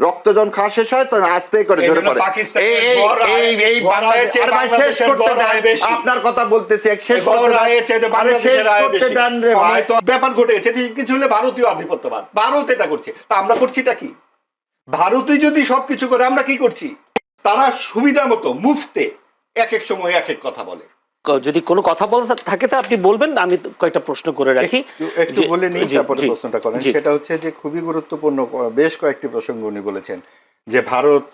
রক্ত যখন খাওয়া শেষ হয় তখন আস্তে করে ঝরে পড়ে। আপনার কথা বলতেছি, ব্যাপার ঘটেছে কিছু হলে ভারতীয় আধিপত্যবাদ, ভারত এটা করছে, তা আমরা করছিটা কি? ভারতই যদি সবকিছু করে আমরা কি করছি? তারা সুবিধা মতো মুফতে এক এক সময় এক এক কথা বলে। যদি কোনো কথা বলা থাকে তা আপনি বলবেন, আমি কয়েকটা প্রশ্ন করে রাখি। একটু বলে নিই, তারপরে প্রশ্নটা করেন। সেটা হচ্ছে যে খুবই গুরুত্বপূর্ণ বেশ কয়েকটি প্রসঙ্গ উনি বলেছেন, যে ভারত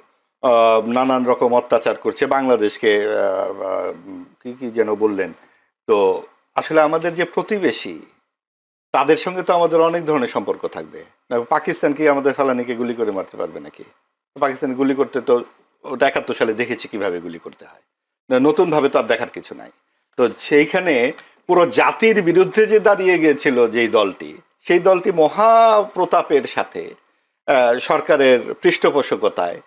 নানান রকম অত্যাচার করছে বাংলাদেশকে, কি কি যেন বললেন। তো আসলে আমাদের যে প্রতিবেশী, তাদের সঙ্গে তো আমাদের অনেক ধরনের সম্পর্ক থাকবে। পাকিস্তান কি আমাদের ফেলানিকে গুলি করে মারতে পারবে নাকি? পাকিস্তান গুলি করতে তো 71 সালে দেখেছি কিভাবে গুলি করতে হয়, নতুন ভাবে তো আর দেখার কিছু নাই। তো সেইখানে পুরো জাতির বিরুদ্ধে যে দাঁড়িয়ে গিয়েছিল যেই দলটি, সেই দলটি মহাপ্রতাপের সাথে সরকারের পৃষ্ঠপোষকতায়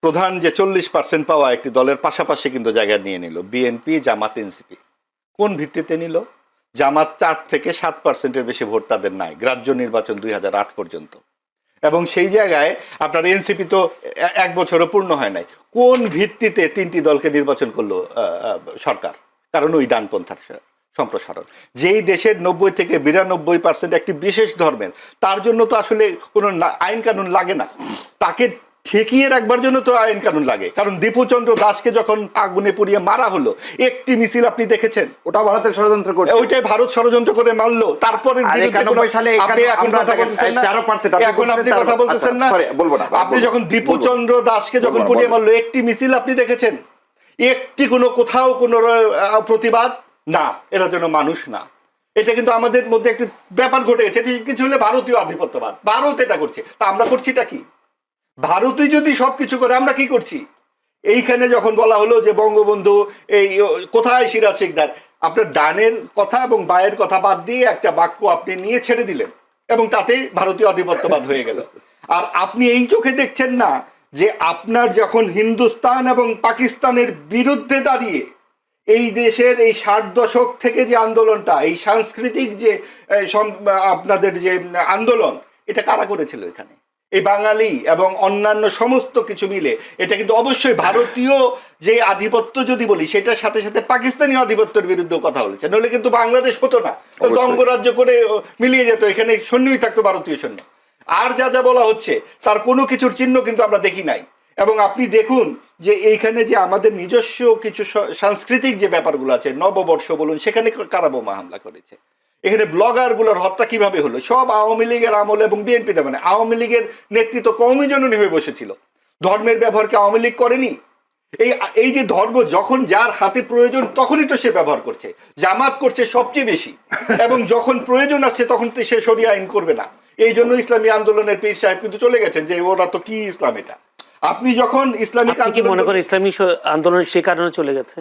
প্রধান যে 40% পাওয়া একটি দলের পাশাপাশি কিন্তু জায়গা নিয়ে নিল, বিএনপি, জামাত, এনসিপি। কোন ভিত্তিতে নিল? জামাত 4 থেকে 7%-এর বেশি ভোট তাদের নাই, গ্রাহ্য নির্বাচন 2008 পর্যন্ত। এবং সেই জায়গায় আপনার এনসিপি তো 1 বছরও পূর্ণ হয় নাই। কোন ভিত্তিতে 3টি দলকে নির্বাচন করলো সরকার? কারণ ওই ডানপন্থার সম্প্রসারণ। যেই দেশের 90 থেকে 92% একটি বিশেষ ধর্মের, তার জন্য তো আসলে কোনো আইন কানুন লাগে না, তাকে ঠেকিয়ে রাখবার জন্য তো আইন কানুন লাগে। কারণ দীপুচন্দ্র দাসকে যখন আগুনে পুড়িয়ে মারা হলো, একটি মিছিল আপনি দেখেছেন? ওটা ভারতের ষড়যন্ত্র করে, ওইটাই ভারত ষড়যন্ত্র করে মারলো। তারপরে আপনি যখন দীপুচন্দ্র দাসকে যখন পুড়িয়ে মারলো, একটি মিছিল আপনি দেখেছেন? একটি কোনো কোথাও কোনো প্রতিবাদ না, এরা যেন মানুষ না। এটা কিন্তু আমাদের মধ্যে একটি ব্যাপার ঘটে গেছে, কিছু হলে ভারতীয় আধিপত্যবাদ, ভারত এটা করছে, তা আমরা করছিটা কি? ভারতই যদি সবকিছু করে আমরা কি করছি? এইখানে যখন বলা হলো যে বঙ্গবন্ধু এই কোথায় সিরাজ শিকদার, আপনার ডানের কথা এবং বায়ের কথা বাদ দিয়ে একটা বাক্য আপনি নিয়ে ছেড়ে দিলেন, এবং তাতে ভারতীয় আধিপত্যবাদ হয়ে গেল। আর আপনি এই চোখে দেখছেন না যে আপনার যখন হিন্দুস্তান এবং পাকিস্তানের বিরুদ্ধে দাঁড়িয়ে এই দেশের এই 60 দশক থেকে যে আন্দোলনটা, এই সাংস্কৃতিক যে আপনাদের যে আন্দোলন, এটা কারা করেছিল? এখানে এই বাঙালি এবং অন্যান্য সমস্ত কিছু মিলে এটা কিন্তু অবশ্যই ভারতীয় যে আধিপত্য যদি বলি, সেটার সাথে সাথে পাকিস্তানি আধিপত্যের বিরুদ্ধে কথা বলেছে, নইলে কিন্তু বাংলাদেশ হতো না, অঙ্গরাজ্য করে মিলিয়ে যেত, এখানে সৈন্যই থাকতো, ভারতীয় সৈন্য। আর যা যা বলা হচ্ছে তার কোনো কিছুর চিহ্ন কিন্তু আমরা দেখি নাই। এবং আপনি দেখুন যে এইখানে যে আমাদের নিজস্ব কিছু সাংস্কৃতিক যে ব্যাপারগুলো আছে, নববর্ষ বলুন, সেখানে কারা বোমা হামলা করেছে, এখানে ব্লগারগুলোর হত্যা কিভাবে হলো, সব আওয়ামী লীগের আমলে এবং বিএনপিটা, মানে আওয়ামী লীগের নেতৃত্ব কওমি জননী হয়ে বসেছিল। ধর্মের ব্যবহারকে আওয়ামী লীগ করেনি? এই যে ধর্ম যখন যার হাতে প্রয়োজন তখনই তো সে ব্যবহার করছে, জামাত করছে সবচেয়ে বেশি, এবং যখন প্রয়োজন আসছে তখন তো সে শরিয়া আইন করবে না। এই জন্য ইসলামী আন্দোলনের পীর সাহেব কিন্তু চলে গেছেন, যে ওরা তো কি ইসলাম এটা। আপনি যখন ইসলামিক মনে করেন ইসলামী আন্দোলন সে কারণে চলে গেছে,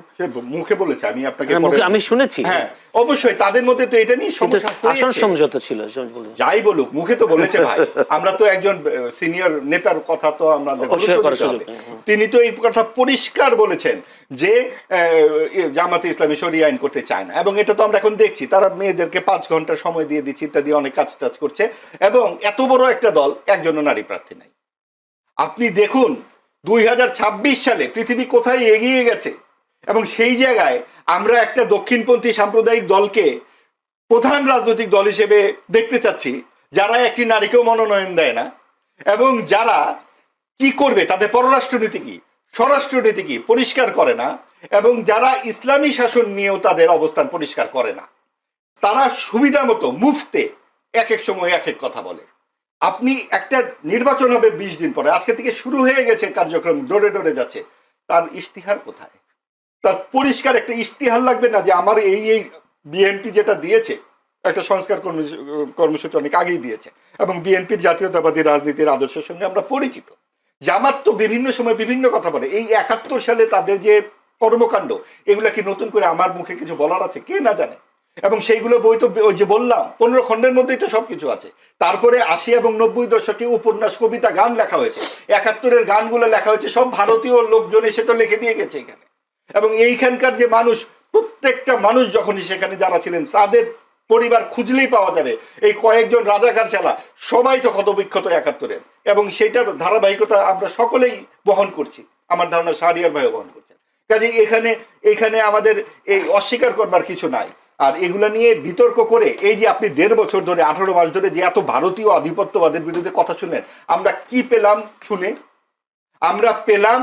মুখে বলেছে, আমি আপনাকে আমি শুনেছি। হ্যাঁ অবশ্যই তাদের মধ্যে তো এটা নিয়ে সমঝোতা ছিল, যাই বলুক মুখে তো বলেছে। ভাই আমরা তো একজন সিনিয়র নেতার কথা তো আমরা, তিনি তো এই কথা পরিষ্কার বলেছেন যে জামাতে ইসলামী শরিয়া আইন করতে চায় না, এবং এটা তো আমরা এখন দেখছি, তারা মেয়েদেরকে 5 ঘন্টা সময় দিয়ে দিচ্ছে ইত্যাদি, অনেক কাজ টাজ করছে, এবং এত বড় একটা দল, একজনও নারী প্রার্থী নাই। আপনি দেখুন 2026 সালে পৃথিবী কোথায় এগিয়ে গেছে, এবং সেই জায়গায় আমরা একটা দক্ষিণপন্থী সাম্প্রদায়িক দলকে প্রধান রাজনৈতিক দল হিসেবে দেখতে চাচ্ছি, যারা একটি নারীকেও মনোনয়ন দেয় না, এবং যারা কি করবে, তাদের পররাষ্ট্রনীতি কি, স্বরাষ্ট্রনীতি কি পরিষ্কার করে না, এবং যারা ইসলামী শাসন নিয়েও তাদের অবস্থান পরিষ্কার করে না। তারা সুবিধা মতো মুফতে এক এক সময় এক এক কথা বলে। আপনি একটা নির্বাচন হবে 20 দিন পরে, আজকে থেকে শুরু হয়ে গেছে কার্যক্রম, ডোরে ডোরে যাচ্ছে, তার ইশতিহার কোথায়? তার পরিষ্কার একটা ইশতিহার লাগবে না যে আমার এই বিএনপি যেটা দিয়েছে, একটা সংস্কার কর্মসূচি অনেক আগেই দিয়েছে, এবং বিএনপির জাতীয়তাবাদী রাজনীতির আদর্শের সঙ্গে আমরা পরিচিত। জামাত তো বিভিন্ন সময় বিভিন্ন কথা বলে, এই 71 সালে তাদের যে কর্মকাণ্ড, এগুলা কি নতুন করে আমার মুখে কিছু বলার আছে? কে না জানে। এবং সেইগুলো বই তো ওই যে বললাম 15 খণ্ডের মধ্যেই তো সবকিছু আছে। তারপরে 80 এবং 90 দশকে উপন্যাস, কবিতা, গান লেখা হয়েছে, 71-এর গানগুলো লেখা হয়েছে, সব ভারতীয় লোকজন এসে তো লিখে দিয়ে গেছে এখানে। এবং এইখানকার যে মানুষ, প্রত্যেকটা মানুষ যখনই সেখানে যারা ছিলেন, তাদের পরিবার খুঁজলেই পাওয়া যাবে, এই কয়েকজন রাজাকার ছাড়া সবাই তো ক্ষতবিক্ষত 71-এর। এবং সেটার ধারাবাহিকতা আমরা সকলেই বহন করছি, আমার ধারণা শাহরিয়ার ভাইও বহন করছেন। কাজে এখানে আমাদের এই অস্বীকার করবার কিছু নাই। আর এগুলা নিয়ে বিতর্ক করে এই যে আপনি 1.5 বছর ধরে 18 মাস ধরে যে এত ভারতীয় আধিপত্যবাদের বিরুদ্ধে কথা শুনলেন, আমরা কি পেলাম শুনে? আমরা পেলাম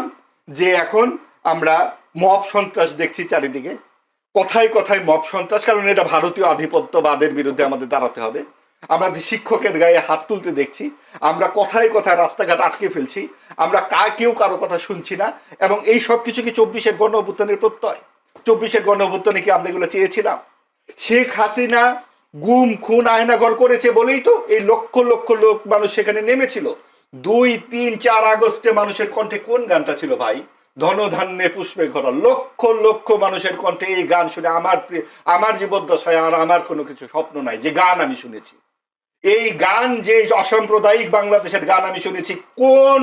যে এখন আমরা মব সন্ত্রাস দেখছি চারিদিকে, কথায় কথায় মব সন্ত্রাস, কারণ এটা ভারতীয় আধিপত্যবাদের বিরুদ্ধে আমাদের দাঁড়াতে হবে। আমাদের শিক্ষকের গায়ে হাত তুলতে দেখছি, আমরা কথায় কথায় রাস্তাঘাট আটকে ফেলছি, আমরা কেউ কারো কথা শুনছি না। এবং এই সব কিছু কি 24-এর গণ অভ্যুত্থানের প্রত্যয়? 24-এর গণ অভ্যুত্থানে কি আমরা এগুলো চেয়েছিলাম? শেখ হাসিনা গুম খুন আয়নাঘর করেছে বলেই তো এই লক্ষ লক্ষ লোক মানুষ সেখানে নেমেছিল। 2, 3, 4 আগস্টে মানুষের কণ্ঠে কোন গানটা ছিল ভাই? ধনধান্যে পুষ্পে ভরা। লক্ষ লক্ষ মানুষের কণ্ঠে এই গান শুনে আমার জীবদ্দশায় আর আমার কোনো কিছু স্বপ্ন নাই যে গান আমি শুনেছি। এই গান যে অসাম্প্রদায়িক বাংলাদেশের গান আমি শুনেছি, কোন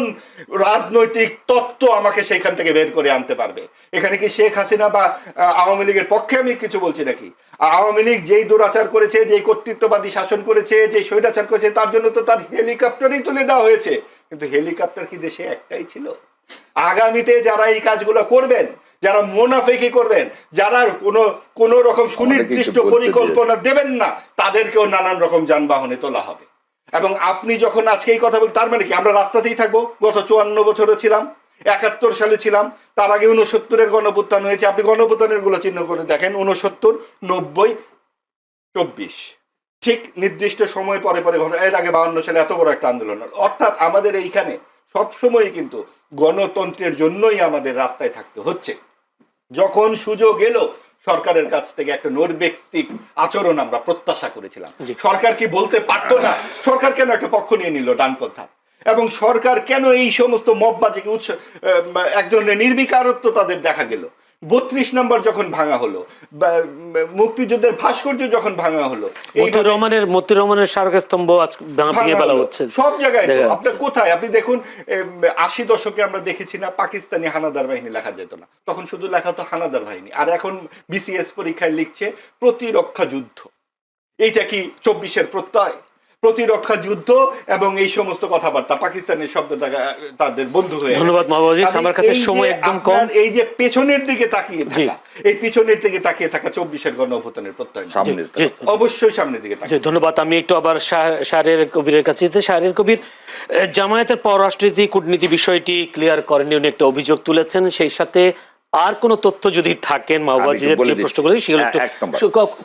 রাজনৈতিক তত্ত্ব আমাকে সেইখান থেকে বের করে আনতে পারবে? এখানে কি শেখ হাসিনা বা আওয়ামী লীগের পক্ষে আমি কিছু বলছি নাকি? আওয়ামী লীগ যেই দুরাচার করেছে, যেই কর্তৃত্ববাদী শাসন করেছে, যে স্বৈরাচার করেছে, তার জন্য তো তার হেলিকপ্টারই তুলে দেওয়া হয়েছে। কিন্তু হেলিকপ্টার কি দেশে একটাই ছিল? আগামীতে যারা এই কাজগুলো করবেন, যারা মুনাফিকি করবেন, যারা কোনো রকম সুনির্দিষ্ট পরিকল্পনা দেবেন না, তাদেরকেও নানান রকম যানবাহনে তোলা হবে। এবং আপনি যখন আজকে এই কথা বলেন, তার মানে কি আমরা রাস্তাতেই থাকবো? গত 54 বছরও ছিলাম, 71 সালে ছিলাম, তার আগে 69-এর গণঅভ্যুত্থান হয়েছে। আপনি গণঅভ্যুত্থানের গুলো চিহ্ন করে দেখেন, 69, 90, 24, ঠিক নির্দিষ্ট সময় পরে পরে ঘটে। এর আগে 52 সালে এত বড় একটা আন্দোলন। অর্থাৎ আমাদের এইখানে সবসময় কিন্তু গণতন্ত্রের জন্যই আমাদের রাস্তায় থাকতে হচ্ছে। যখন সুযোগ এলো, সরকারের কাছ থেকে একটা নৈর্ব্যক্তিক আচরণ আমরা প্রত্যাশা করেছিলাম। সরকার কি বলতে পারতো না? সরকার কেন একটা পক্ষ নিয়ে নিল ডানপন্থা? এবং সরকার কেন এই সমস্ত মববাজিকে এক ধরনের নির্বিকারত্ব তাদের দেখা গেল? 32 নম্বর যখন ভাঙা হলো, মুক্তিযুদ্ধের ভাস্কর্য যখন ভাঙা হলো, মতিউর রহমানের স্মারকস্তম্ভ ভেঙে ফেলা হচ্ছে সব জায়গায়। আপনার কোথায়? আপনি দেখুন 80 দশকে আমরা দেখেছি না, পাকিস্তানি হানাদার বাহিনী লেখা যেত না, তখন শুধু লেখা হতো হানাদার বাহিনী। আর এখন বিসিএস পরীক্ষায় লিখছে প্রতিরক্ষা যুদ্ধ। এইটা কি 24-এর প্রত্যয়? প্রতিরক্ষা যুদ্ধ এবং এই সমস্ত কথাবার্তা, পাকিস্তানের শব্দটা তাদের বন্ধু হয়ে। ধন্যবাদ মাহবুব আজিজ, আমার কাছে সময় একদম কম। এই যে পেছনের দিকে তাকিয়ে থাকা, এই পিছনের দিকে তাকিয়ে থাকা 24-এর গণ অভ্যুত্থানের প্রত্যয় অবশ্যই সামনের দিকে তাকিয়ে। ধন্যবাদ। আমি একটু আবার শাহরিয়ার কবিরের কাছে যেতে। শাহরিয়ার কবির, জামায়াতের পররাষ্ট্রনীতি কূটনীতি বিষয়টি ক্লিয়ার করেনি, উনি একটা অভিযোগ তুলেছেন। সেই সাথে আর কোন তথ্য যদি থাকেন মাহবুব আজিজের যে প্রশ্ন করেছি সেগুলো একটু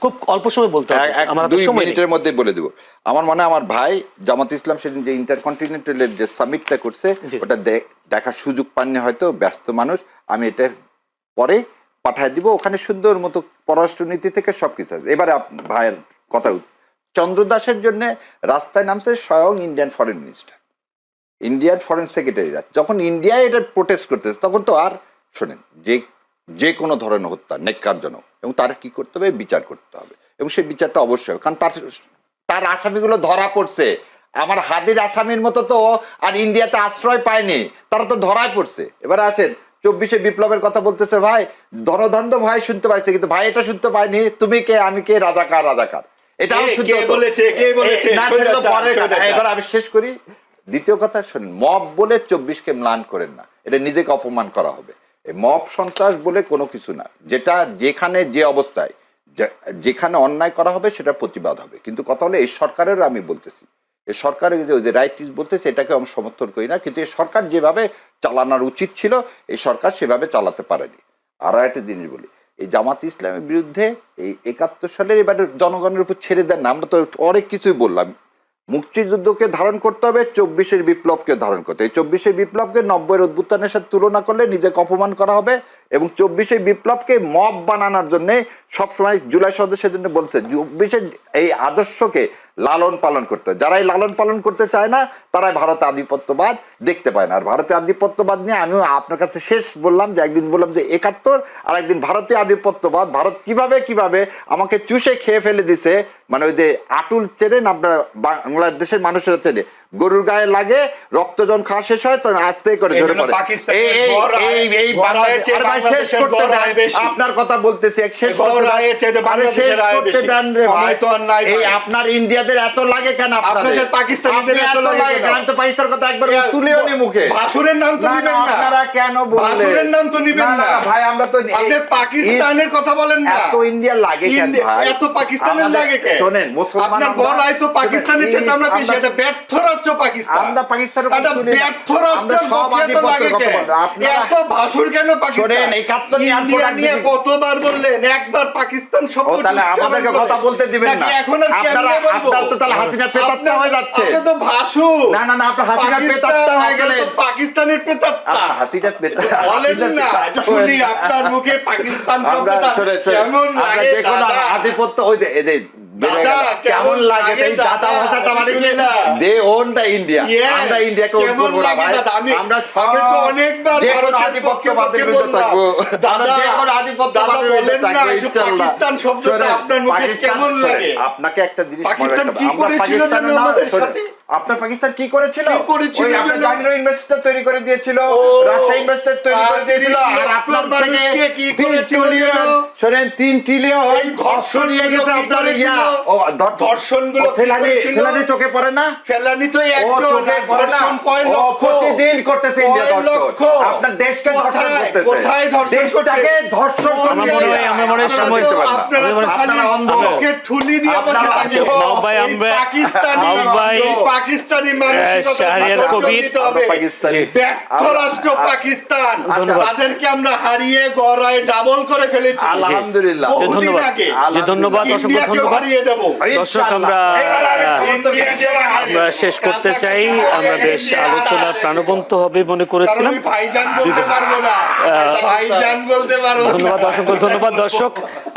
খুব অল্প সময় বলতে হবে, আমার 2 মিনিটের মধ্যে বলে দেব। আমার মনে হয় আমার ভাই জামাত ইসলাম সেদিন যে ইন্টারকন্টিনেন্টালের যে সামিটটা করছে, ওটা দেখার সুযোগ পাননি, হয়তো ব্যস্ত মানুষ। আমি এটা পরে পাঠায় দিব, ওখানে সুন্দর মতো পররাষ্ট্রনীতি থেকে সবকিছু আছে। এবারে ভাইয়ের কথা, চন্দ্রদাসের জন্য রাস্তায় নামছে স্বয়ং Indian foreign minister, Indian foreign সেক্রেটারিরা। যখন ইন্ডিয়ায় এটা প্রোটেস্ট করতেছে, তখন তো আর শোনেন যে কোনো ধরনের হত্যা নেককারজনক, এবং তার কি করতে হবে? বিচার করতে হবে, এবং সেই বিচারটা অবশ্যই, কারণ তার আসামিগুলো ধরা পড়ছে। আমার হাদির আসামির মতো তো আর ইন্ডিয়াতে আশ্রয় পায়নি, তারা তো ধরায় পড়ছে। এবারে আসেন 24-এ বিপ্লবের কথা বলতেছে, ভাই ধনধান্য ভাই শুনতে পাইছে, কিন্তু ভাই এটা শুনতে পাইনি তুমি কে আমি কে, রাজাকার রাজাকার, এটাও শুনতে বলেছে। এবার আমি শেষ করি। দ্বিতীয় কথা শোনেন, মব বলে 24-কে ম্লান করেন না, এটা নিজেকে অপমান করা হবে। মব সন্ত্রাস বলে কোনো কিছু না, যেটা যেখানে যে অবস্থায় যেখানে অন্যায় করা হবে সেটা প্রতিবাদ হবে। কিন্তু কথা হলো, এই সরকারের আমি বলতেছি, এই সরকারের যে রাইট ইজ বলতেছে, এটাকে আমি সমর্থন করি না, কিন্তু এই সরকার যেভাবে চালানোর উচিত ছিল, এই সরকার সেভাবে চালাতে পারেনি। আর একটা জিনিস বলি, এই জামাত ইসলামের বিরুদ্ধে এই 71 সালের এবারে জনগণের উপর ছেড়ে দেন না, আমরা তো অনেক কিছুই বললাম। মুক্তিযুদ্ধকে ধারণ করতে হবে, 24-এর বিপ্লবকে ধারণ করতে হবে। 24-এর বিপ্লবকে 90-এর অভ্যুত্থানের সাথে তুলনা করলে নিজেকে অপমান করা হবে, এবং 24-এর বিপ্লবকে মব বানানোর জন্য সবসময় জুলাই সদস্যের জন্য বলছে 24-এর এই আদর্শকে লালন পালন করতে হয়। যারা এই লালন পালন করতে চায় না, তারাই ভারতে আধিপত্যবাদ দেখতে পায় না। আর ভারতীয় আধিপত্যবাদ নিয়ে আমিও আপনার কাছে শেষ বললাম যে, একদিন বললাম যে 71, আর একদিন ভারতীয় আধিপত্যবাদ, ভারত কিভাবে আমাকে চুষে খেয়ে ফেলে দিছে, মানে ওই যে আটুল চেনেন আপনার, বাংলাদেশের মানুষেরা চেনে, গরুর গায়ে লাগে, রক্ত যখন খাওয়া শেষ হয় তখন আস্তে করে ঝরে পড়ে। আপনার কথা বলতেছি, শেষ করতে দেন রে ভাই। এই আপনার ইন্ডিয়াদের এত লাগে কেন? আপনাদের পাকিস্তানিদের এত লাগে কেন? আমি তো পাকিস্তানের কথা একবার তুলেও নি মুখে। ভাসুরের নাম তো নিবেন না। আপনারা কেন বললেন? ভাসুরের নাম তো নিবেন না ভাই। আমরা তো আপনি পাকিস্তানের কথা বলেন না। এত ইন্ডিয়া লাগে কেন ভাই? এত পাকিস্তানের লাগে কেন? শুনেন, মুসলমান আপনার গলায় তো পাকিস্তানের চেয়ে আমরা বেশি। এটা ব্যর্থ রাষ্ট্র পাকিস্তান। আমরা পাকিস্তানের কথা তুলি না। ব্যর্থ রাষ্ট্র সব আধিপত্যের কথা বলেন আপনারা। এত ভাসুর কেন পাকিস্তান? শুনেন, 71 ইন্ডিয়া নিয়ে কতবার বললেন? একবার পাকিস্তান শব্দ। ও তাহলে আমাদেরকে কথা বলতে দিবেন না। এখন আর আপনারা আপনারা তো তাহলে হাসিনা পেতাত্তা হয়ে যাচ্ছে। আপনি তো ভাসু। না না না, আপনারা হাসিনা পেতাত্তা হয়ে গেলেন। পাকিস্তানের পেতাত্তা। আপনারা হাসিনা পেতাত্তা বলেন না, এটা শুনি আপনার মুখে পাকিস্তান শব্দটা কেমন লাগে? দেখুন আধিপত্য ওই যে এই যে কেমন লাগে এই দাদা ভাষাটা, মানে কি দে ওন দা ইন্ডিয়া। আমরা ইন্ডিয়াকে ওন করব না ভাই। আমরা সবে তো অনেকবার ভারতের আধিপত্যবাদের বিরুদ্ধে থাকবো। দাদা যখন আধিপত্যবাদের বিরুদ্ধে থাকবো ইনশাআল্লাহ। পাকিস্তান শব্দটা আপনার মুখে কেমন লাগে? আপনাকে একটা জিনিস পাকিস্তান কি আমরা করেছিল পাকিস্তানের নাম আমাদের সাথে? আপনার পাকিস্তান কি করেছিল? ওই আপনার জাহাঙ্গীর ইনভেস্টর তৈরি করে দিয়েছিল, রাশিয়া ইনভেস্টর তৈরি করে দিয়েছিল। আর আপনার থেকে কি 3 ট্রিলিয়ন, শুনেন 3 ট্রিলিয়ন এই ধর্ষণ নিয়ে গেছে আপনার ইয়া। ও ধর্ষণগুলো ফেলানি চোখে পড়ে না? ফেলানি তো ও একজন চোখে পড়ে না? ধর্ষণ কয় ও লক্ষ প্রতিদিন করতেছে ইন্ডিয়া কয় ধর্ষণ। লক্ষ? আপনার দেশকে ধর্ষণ করতেছে। কোথায় ধর্ষণ দেশটাকে ধর্ষণ আমার করতেছে। মনে হয় সময় আপনারা অন্ধ। মুখে ঠুলি দিয়ে বসে আপনারা থাকেন। মাহবুব ভাই, আমরা- পাকিস্তানি মাহবুব ভাই, পাকিস্তানি মানসিকতা শাহরিয়ার ধৈর্য কবির, দিতে হবে। পাকিস্তানি। ব্যর্থ রাষ্ট্র পাকিস্তান। ধন্যবাদ। তাদেরকে আমরা হারিয়ে গড়ায় ডাবল করে ফেলেছি আলহামদুলিল্লাহ। বহুদিন ধন্যবাদ। আগে। জি, ধন্যবাদ, অসংখ্য ইন্ডিয়াকেও ধন্যবাদ। হারিয়ে দেবো। দর্শক, আমরা শেষ করতে চাই। আমরা বেশ আলোচনা প্রাণবন্ত হবে মনে করেছিলাম। কারণ আমি ভাইজান বলতে পারবো না। ভাইজান বলতে পারবো না। ধন্যবাদ, অসংখ্য ধন্যবাদ। দর্শক,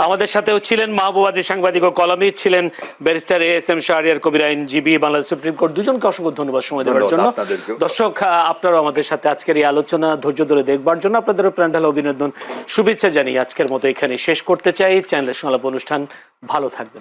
আমাদের সাথেও ছিলেন মাহবুব আজিজ, সাংবাদিক ও কলামিস্ট, ছিলেন ব্যারিস্টার এএসএম শাহরিয়ার কবির, আইনজীবী, বাংলাদেশ সুপ্রিম কোর্ট। দুজনকে অসংখ্য ধন্যবাদ সময় দেওয়ার জন্য। আপনাদেরকেও। দর্শক, আপনারাও আমাদের সাথে আজকের এই আলোচনা ধৈর্য ধরে দেখবার জন্য আপনাদেরও প্রাণঢালা অভিনন্দন, শুভেচ্ছা জানিয়ে আজকের মতো এখানে শেষ করতে চাই। চ্যানেলের সংলাপ অনুষ্ঠান ভালো থাকবেন।